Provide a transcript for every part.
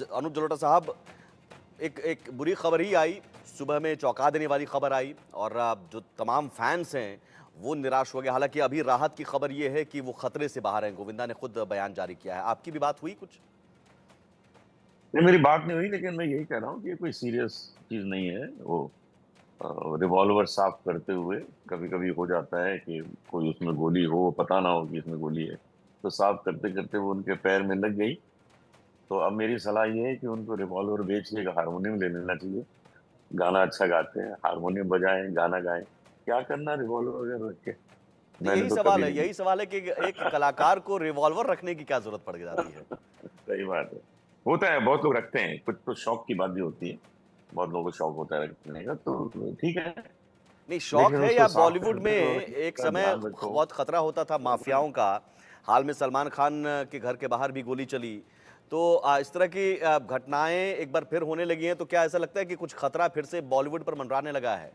अनूप जलोटा साहब, एक एक बुरी खबर ही आई, सुबह में चौंका देने वाली खबर आई और जो तमाम फैंस हैं वो निराश हो गए। हालांकि अभी राहत की खबर ये है कि वो खतरे से बाहर हैं। गोविंदा ने खुद बयान जारी किया है। आपकी भी बात हुई कुछ? नहीं, मेरी बात नहीं हुई, लेकिन मैं यही कह रहा हूँ कि ये कोई सीरियस चीज नहीं है। वो रिवॉल्वर साफ करते हुए कभी कभी हो जाता है कि कोई उसमें गोली हो, पता ना हो कि इसमें गोली है, तो साफ करते करते वो उनके पैर में लग गई। तो अब मेरी सलाह ये है कि उनको रिवॉल्वर बेच के एक हारमोनियम ले लेना चाहिए। गाना अच्छा गाते हैं, हारमोनियम बजाएं, गाना गाएं। क्या करना रिवॉल्वर वगैरह रख के? नहीं, मैंने यही तो सवाल कभी है, नहीं यही सवाल है कि एक कलाकार को रिवॉल्वर रखने की क्या जरूरत पड़ जाती है? किया। सही बात है। होता है, बहुत लोग रखते हैं, कुछ तो शौक की बात भी होती है। बहुत लोगों को शौक होता है रखने का, तो ठीक है। नहीं, शौक लेकिन है उसको या साफ बॉलीवुड में करते एक वक्त समय ध्यान रखो। बहुत खतरा होता था माफियाओं का। हाल में सलमान खान के घर के बाहर भी गोली चली। तो इस तरह की घटनाएं एक बार फिर होने लगी हैं, तो क्या ऐसा लगता है कि कुछ खतरा फिर से बॉलीवुड पर मंडराने लगा है?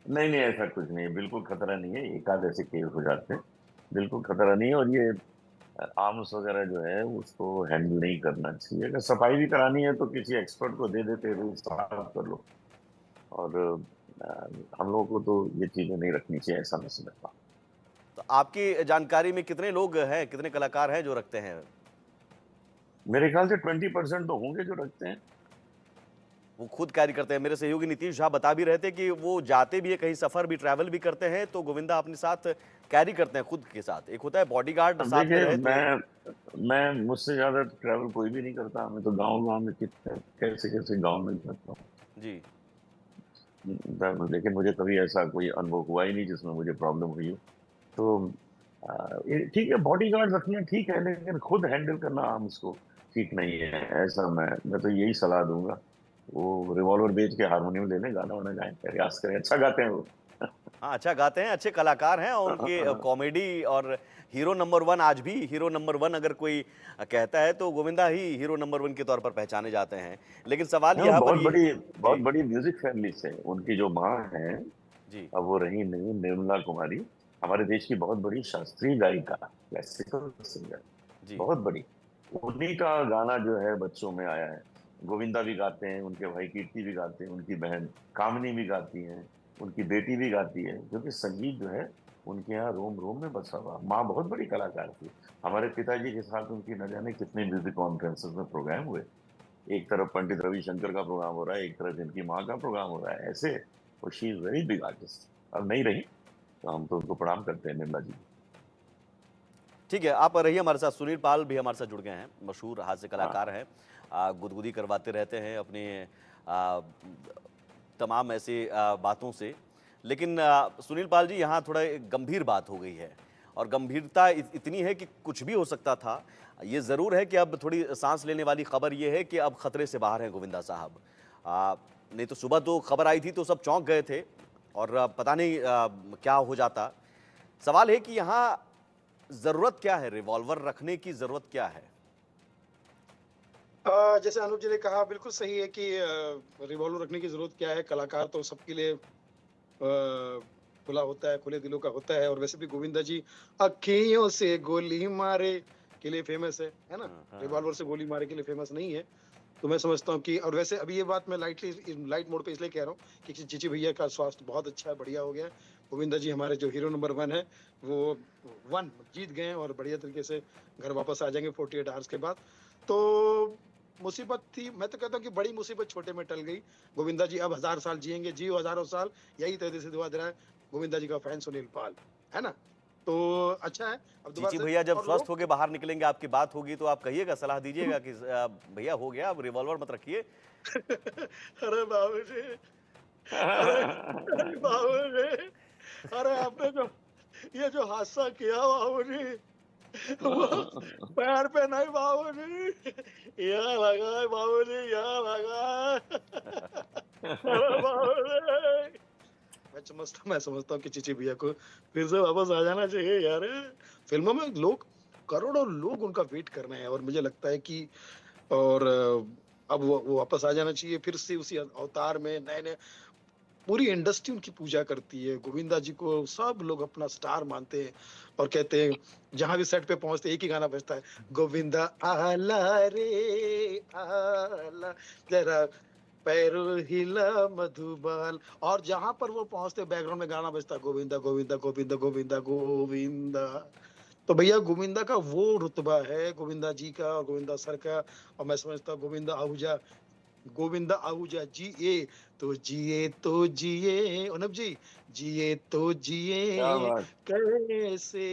नहीं नहीं, ऐसा कुछ नहीं है, बिल्कुल खतरा नहीं है। एक आध ऐसे केस हो जाते हैं, बिल्कुल खतरा नहीं है। और ये आर्म्स वगैरह जो है उसको हैंडल नहीं करना चाहिए। अगर सफाई भी करानी है तो किसी एक्सपर्ट को दे देते, भाई साफ कर लो। और हम लोगों को तो ये चीजें नहीं रखनी चाहिए, ऐसा मैं समझता तो आपकी जानकारी में कितने लोग हैं, कितने कलाकार हैं जो रखते हैं? हूँ। मेरे ख्याल से 20% तो होंगे जो रखते हैं। वो खुद कैरी करते हैं? मेरे सहयोगी नीतीश झा बता भी रहे थे कि वो जाते भी है, कहीं सफर भी, ट्रैवल भी करते हैं, तो गोविंदा अपने साथ कैरी करते हैं खुद के साथ। एक होता है बॉडीगार्ड अब साथ में देखिए, रहे तो। मैं मुझसे ज्यादा ट्रैवल कोई भी नहीं करता। मैं तो गांव गांव में कितने कैसे कैसे गांव में करता जी। हूँ। लेकिन मुझे कभी ऐसा कोई अनुभव हुआ ही नहीं जिसमें मुझे प्रॉब्लम हुई हो। तो ये ठीक है, बॉडी गार्ड रखना ठीक है, लेकिन खुद हैंडल करना हम इसको ठीक नहीं है। ऐसा मैं तो यही सलाह दूंगा। वो रिवॉल्वर बेच के हारमोनियम ले लें, गाना वाना गाएं, प्रयास करें, अच्छा गाते हैं वो। हाँ, अच्छा गाते हैं, अच्छे कलाकार हैं और उनके कॉमेडी और हीरो नंबर वन, आज भी हीरो नंबर वन अगर कोई कहता है तो गोविंदा ही हीरो नंबर वन के तौर पर पहचाने जाते हैं। लेकिन सवाल हाँ, यहाँ पर बहुत ये। बड़ी बहुत जी। बड़ी म्यूजिक फैमिली से उनकी जो माँ है, जी। अब वो रही नहीं, निर्मला कुमारी, हमारे देश की बहुत बड़ी शास्त्रीय गायिका, क्लासिकल सिंगर, जी। बहुत बड़ी। उन्हीं का गाना जो है बच्चों में आया है। गोविंदा भी गाते हैं, उनके भाई कीर्ति भी गाते हैं, उनकी बहन कामनी भी गाती हैं, उनकी बेटी भी गाती है, क्योंकि संगीत जो है उनके यहाँ रोम रोम में बसा हुआ। माँ बहुत बड़ी कलाकार थी। हमारे पिताजी के साथ उनकी न जाने कितने म्यूजिक कॉन्फ्रेंसेस में प्रोग्राम हुए। एक तरफ पंडित रविशंकर का प्रोग्राम हो रहा है, एक तरफ इनकी माँ का प्रोग्राम हो रहा है, ऐसे। और she is very big artist. अब नहीं रही, तो हम तो उनको प्रणाम करते हैं, निर्मला जी। ठीक है, आप रहिए हमारे साथ। सुनील पाल भी हमारे साथ जुड़ गए हैं, मशहूर हास्य कलाकार हाँ। हैं। गुदगुदी करवाते रहते हैं अपने आ, तमाम ऐसे बातों से। लेकिन सुनील पाल जी, यहाँ थोड़ा एक गंभीर बात हो गई है और गंभीरता इतनी है कि कुछ भी हो सकता था। ये ज़रूर है कि अब थोड़ी सांस लेने वाली खबर ये है कि अब खतरे से बाहर हैं गोविंदा साहब। नहीं तो सुबह तो खबर आई थी तो सब चौंक गए थे और पता नहीं क्या हो जाता। सवाल है कि यहाँ ज़रूरत क्या है, रिवॉल्वर रखने की ज़रूरत क्या है? जैसे अनुज जी ने कहा बिल्कुल सही है कि रिवॉल्वर रखने की ज़रूरत क्या है, कलाकार तो सबके लिए खुला होता है, खुले दिलों का होता है और वैसे भी गोविंदा जी अँखियों से गोली मारे के लिए फ़ेमस है ना? हाँ, हाँ। रिवॉल्वर से गोली मारे के लिए फ़ेमस नहीं है। तो मैं समझता हूँ कि और वैसे अभी ये बात मैं लाइट मोड पे इसलिए कह रहा हूँ कि चीची भैया का स्वास्थ्य बहुत अच्छा है, बढ़िया हो गया है। गोविंदा जी हमारे जो हीरो नंबर 1 है, वो 1 जीत गए हैं और बढ़िया तरीके से घर वापस आ जाएँगे 48 आवर्स के बाद। तो मुसीबत थी, मैं तो कहता हूँ कि बड़ी मुसीबत छोटे में टल गई। गोविंदा जी अब हज़ार साल जिएँगे, जियो हज़ारों साल, यही तहे दिल से दुआ दे रहा है गोविंदा जी का फैन सुनील पाल, है ना? तो अच्छा है, अब दोबारा चीची से भैया जब और स्वस्थ लोग होके बाहर निकलेंगे, आपकी बात होगी तो आप कहिएगा, सलाह दीजिएगा कि भैया हो गया, अब रिवॉल्वर मत रखिए। अरे बाबूजी! अरे अरे बाबूजी! अरे आपने जो ये जो हादसा किया बाबूजी, वो पैर पे नहीं बाबूजी, यहाँ लगा है बाबूजी, यहाँ लगा है। अरे बाबूजी! मैं समझता हूँ कि चीची भैया को फिर से वापस आ जाना चाहिए यार। फ़िल्मों में लोग करोड़ों लोग उनका वेट कर रहे हैं और मुझे लगता है कि और अब वो वापस आ जाना चाहिए फिर से उसी अवतार में नए-नए पूरी इंडस्ट्री उनकी पूजा करती है। गोविंदा जी को सब लोग अपना स्टार मानते हैं और कहते हैं, जहाँ भी सेट पे पहुँचते एक ही गाना बजता है, गोविंदा आला रे आला, ज़रा पैरों हिला मधुबाल। और जहाँ पर वो पहुँचते बैकग्राउंड में गाना बजता है, गोविंदा, गोविंदा, गोविंदा, गोविंदा, गोविंदा। तो भैया गोविंदा का वो रुतबा है, गोविंदा जी का और गोविंदा सर का। और मैं समझता हूँ गोविंदा आहूजा जिए तो जिए अनूप जी, जिए तो क्या जिए बात। कैसे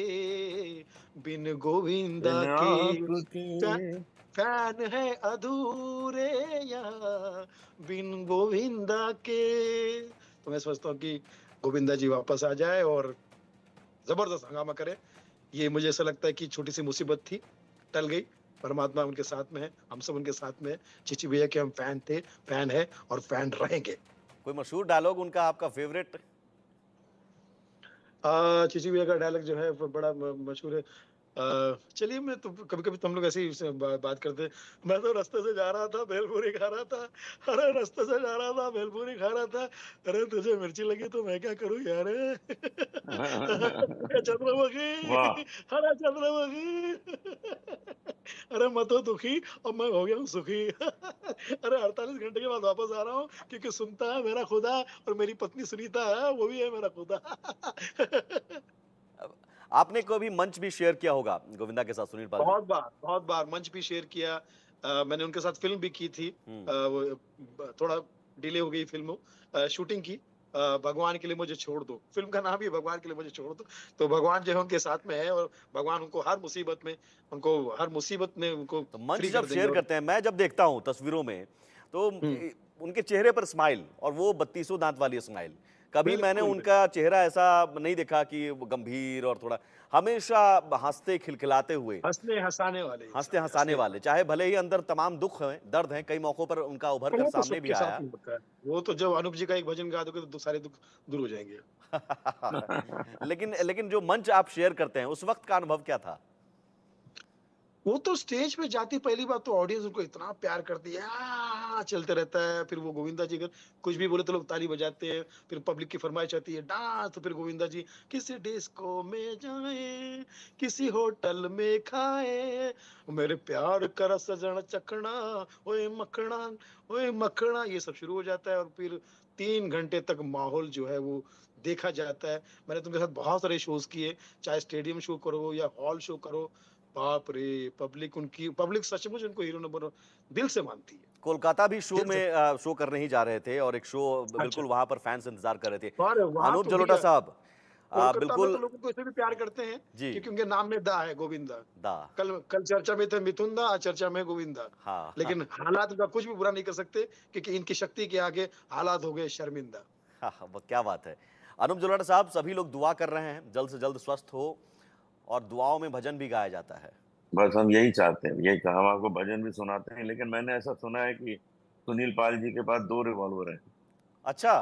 बिन गोविंदा इन के। आपके। फै- फैन है अधूरे यहाँ बिन गोविंदा के। तो मैं समझता हूँ कि गोविंदा जी वापस आ जाए और जबरदस्त हंगामा करे। ये मुझे ऐसा लगता है कि छोटी सी मुसीबत थी, टल गई। परमात्मा उनके साथ में है, हम सब उनके साथ में है। चिची भैया के हम फैन थे, फैन है और फैन रहेंगे। कोई मशहूर डायलॉग उनका आपका फेवरेट? चिची भैया का डायलॉग जो है वो बड़ा मशहूर है। चलिए, मैं तो कभी कभी तो हम लोग ऐसे ही बात करते हैं। मैं तो रास्ते से जा रहा था, भेलपूरी खा रहा था। अरे रास्ते से जा रहा था, भेलपूरी खा रहा था। अरे तुझे मिर्ची लगी तो मैं क्या करूं यार। वाह। चंद्रमुखी, अरे चंद्रमुखी। अरे मत हो दुखी, अब मैं हो गया हूँ सुखी। अरे 48 घंटे के बाद वापस आ रहा हूँ, क्योंकि सुनता है मेरा खुदा और मेरी पत्नी सुनीता है, वो भी है मेरा खुदा। आपने कभी मंच भी शेयर किया होगा गोविंदा के साथ, सुनील पाल जी? बहुत बार मंच भी शेयर किया। मैंने उनके साथ फ़िल्म भी की थी। हम्म। वो थोड़ा डिले हो गई फ़िल्म शूटिंग की। भगवान के लिए मुझे छोड़ दो, फ़िल्म का नाम ही है, भगवान के लिए मुझे छोड़ दो। तो भगवान जो है उनके साथ में है और भगवान उनको हर मुसीबत में उनको तो मंच फ्री जब कर देंगे। शेयर और करते हैं, मैं जब देखता हूं तस्वीरों में, तो हुँ, उनके चेहरे पर स्माइल, और वो 32 दांत वाली स्माइल। कभी मैंने बिल्कुल, उनका चेहरा ऐसा नहीं देखा कि वो गंभीर और थोड़ा, हमेशा हंसते खिलखिलाते हुए, हँसने-हँसाने वाले हंसते इंसान है, हंसाने हँसने वाले, चाहे भले ही अंदर तमाम दुख हैं, दर्द हैं, कई मौकों पर उनका उभर तो कर वो तो सामने भी सबके साथ आया। ही होता है। वो तो जब अनूप जी का एक भजन गा दोगे तो सारे दुःख दूर हो जाएँगे। लेकिन लेकिन जो मंच आप शेयर करते हैं, उस वक्त का अनुभव क्या था? वो तो स्टेज पे जाती पहली बात तो ऑडियंस उनको इतना प्यार करती है, चलते रहता है। फिर वो गोविंदा जी अगर कुछ भी बोले तो लोग ताली बजाते हैं। फिर पब्लिक की फरमाइश आती है डांस, तो फिर गोविंदा जी किसी डिस्को में जाए, किसी होटल में खाए, मेरे प्यार का रस जन चखना, मखना, ओए मखना, ये सब शुरू हो जाता है। और फिर 3 घंटे तक माहौल जो है वो देखा जाता है। मैंने तो उनके साथ बहुत सारे शोज किए, चाहे स्टेडियम शो करो या हॉल शो करो। बाप रे! पब्लिक सचमुच उनको हीरो नंबर दिल से मानती है, कोलकाता भी शो दिल से। में शो करने ही जा रहे थे, और एक शो अच्छा, बिल्कुल वहां पर फैंस इंतजार कर रहे थे। और वहाँ अनूप तो जलोटा भैया साहब, कोलकाता में तो बिल्कुल। लोग उनको इसलिए भी प्यार करते हैं जी। क्योंकि उनके नाम में दा है, गोविंदा। दा। कल कल चर्चा में थे मिथुन दा, आज चर्चा में गोविंदा। हाँ। लेकिन हालात का कुछ भी बुरा नहीं कर सकते, क्योंकि इनकी शक्ति के आगे हालात हो गए शर्मिंदा। हाँ, क्या बात है। अनूप जलोटा साहब, सभी लोग दुआ कर रहे हैं जल्द से जल्द स्वस्थ हो, और दुआओं में भजन भी गाया जाता है। बस हम यही चाहते हैं, यही हम आपको भजन भी सुनाते हैं, लेकिन मैंने ऐसा सुना है कि सुनील पाल जी के पास 2 रिवॉल्वर हैं। अच्छा,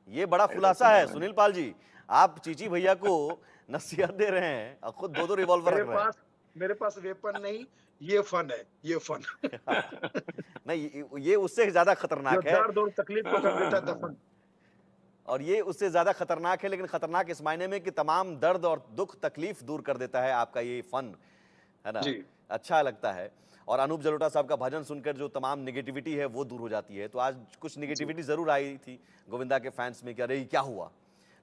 ये बड़ा ऐसा खुलासा सुना है है मैंने। सुनील पाल जी। आप चीची भैया को नसीहत दे रहे हैं और खुद दो दो रिवॉल्वर मेरे रख रहे हैं। पास मेरे पास वेपन नहीं, ये फन है, ये फन। नहीं, ये उससे ज्यादा जो खतरनाक है। दर्द और तकलीफ को कर देता है दफन। और ये उससे ज्यादा खतरनाक है, लेकिन खतरनाक इस मायने में कि तमाम दर्द और दुख तकलीफ दूर कर देता है आपका ये फन, है ना? जी, अच्छा लगता है। और अनूप जलोटा साहब का भजन सुनकर जो तमाम निगेटिविटी है वो दूर हो जाती है। तो आज कुछ जी। निगेटिविटी जरूर आई थी गोविंदा के फैंस में कि अरे ये क्या हुआ,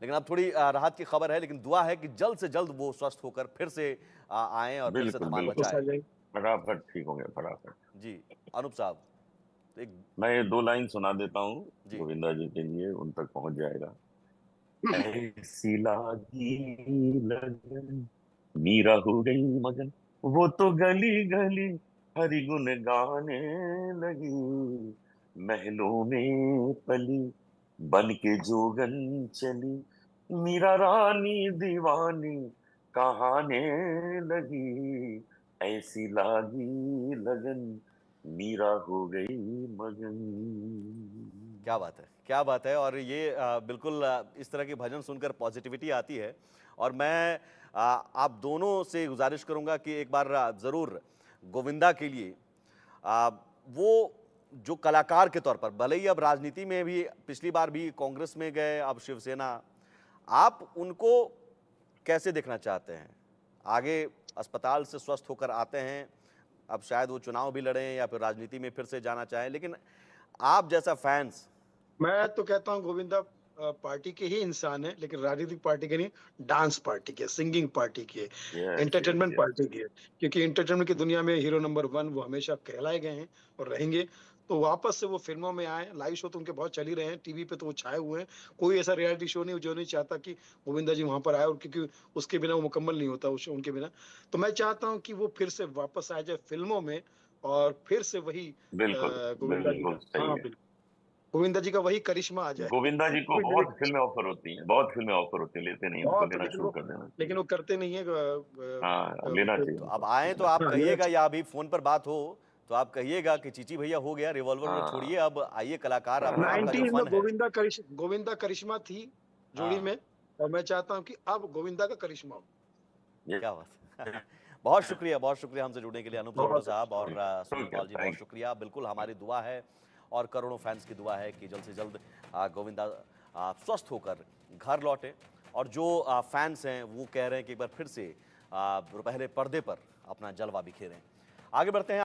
लेकिन अब थोड़ी राहत की खबर है। लेकिन दुआ है कि जल्द से जल्द वो स्वस्थ होकर फिर से आए और फिर से बिल्कुल धमाल बिल्कुल। वापस आ मचाए। जाएँ। फटाफट ठीक होंगे, फटाफट। जी। अनूप साहब, तो एक। मैं ये 2 लाइन सुना देता हूँ जी। गोविंदा जी के लिए, उन तक पहुंच जाएगा। ऐसी लागी लगन, मीरा हो गई मगन, वो तो गली गली हरि गुण गाने लगी, महलों में पली बन के जोगन चली, मीरा रानी दीवानी कहाने लगी, ऐसी लागी लगन, मीरा हो गई मगन। क्या बात है, क्या बात है। और ये बिल्कुल इस तरह के भजन सुनकर पॉजिटिविटी आती है। और मैं आप दोनों से गुजारिश करूंगा कि एक बार ज़रूर गोविंदा के लिए वो जो कलाकार के तौर पर, भले ही अब राजनीति में भी, पिछली बार भी कांग्रेस में गए, अब शिवसेना, आप उनको कैसे देखना चाहते हैं? आगे अस्पताल से स्वस्थ होकर आते हैं, अब शायद वो चुनाव भी लड़ें या फिर राजनीति में फिर से जाना चाहें, लेकिन आप जैसा फैंस। मैं तो कहता हूँ गोविंदा पार्टी के ही इंसान है, लेकिन राजनीतिक पार्टी के नहीं, डांस पार्टी के, सिंगिंग पार्टी के, yes yes entertainment yes party के। क्योंकि एंटरटेनमेंट की दुनिया में हीरो नंबर 1 वो हमेशा कहलाए गए हैं और रहेंगे। तो वापस से वो फिल्मों में आए। लाइव शो तो उनके बहुत चल ही रहे हैं, टीवी पे तो वो छाए हुए हैं। कोई ऐसा रियलिटी शो नहीं जो नहीं चाहता कि गोविंदा जी वहां पर आए, और क्योंकि उसके बिना वो मुकम्मल नहीं होता उस उनके बिना। तो मैं चाहता हूँ कि वो फिर से वापस आ जाए फिल्मों में, और फिर से वही बिल्कुल गोविंदा जी बिल्कुल का, सही हाँ है। बिल्कुल, गोविंदा जी का वही करिश्मा आ जाए। गोविंदा जी को कोई बहुत लिरिक्स फिल्में ऑफर होती हैं, बहुत फिल्में ऑफर होती हैं, लेते नहीं, उनको बहुत, लेना शुरू कर देना चाहिए। लेकिन वो करते नहीं है। हाँ, लेना चाहिए तो अब उनको, आए तो लेना आप हाँ, कहिएगा, या अभी फोन पर बात हो तो आप कहिएगा कि चीची भैया हो गया, रिवॉल्वर वो छोड़िए, हाँ अब आइए कलाकार, अब आपका जो 90s में फन है। गोविंदा करिश्मा थी जोड़ी हाँ, में, और मैं चाहता हूँ कि अब गोविंदा का करिश्मा हो। ये क्या बात। बहुत शुक्रिया हमसे जुड़ने के लिए अनूप जलोटा बहुत साहब, और सुनील ठीक है, पाल जी बहुत थैंक शुक्रिया। बिल्कुल हमारी दुआ है और करोड़ों फैंस की दुआ है कि जल्द से जल्द गोविंदा स्वस्थ होकर घर लौटे, और जो फैंस हैं वो कह रहे हैं कि एक बार फिर से पहले पर्दे पर अपना जलवा बिखेरें। आगे बढ़ते हैं।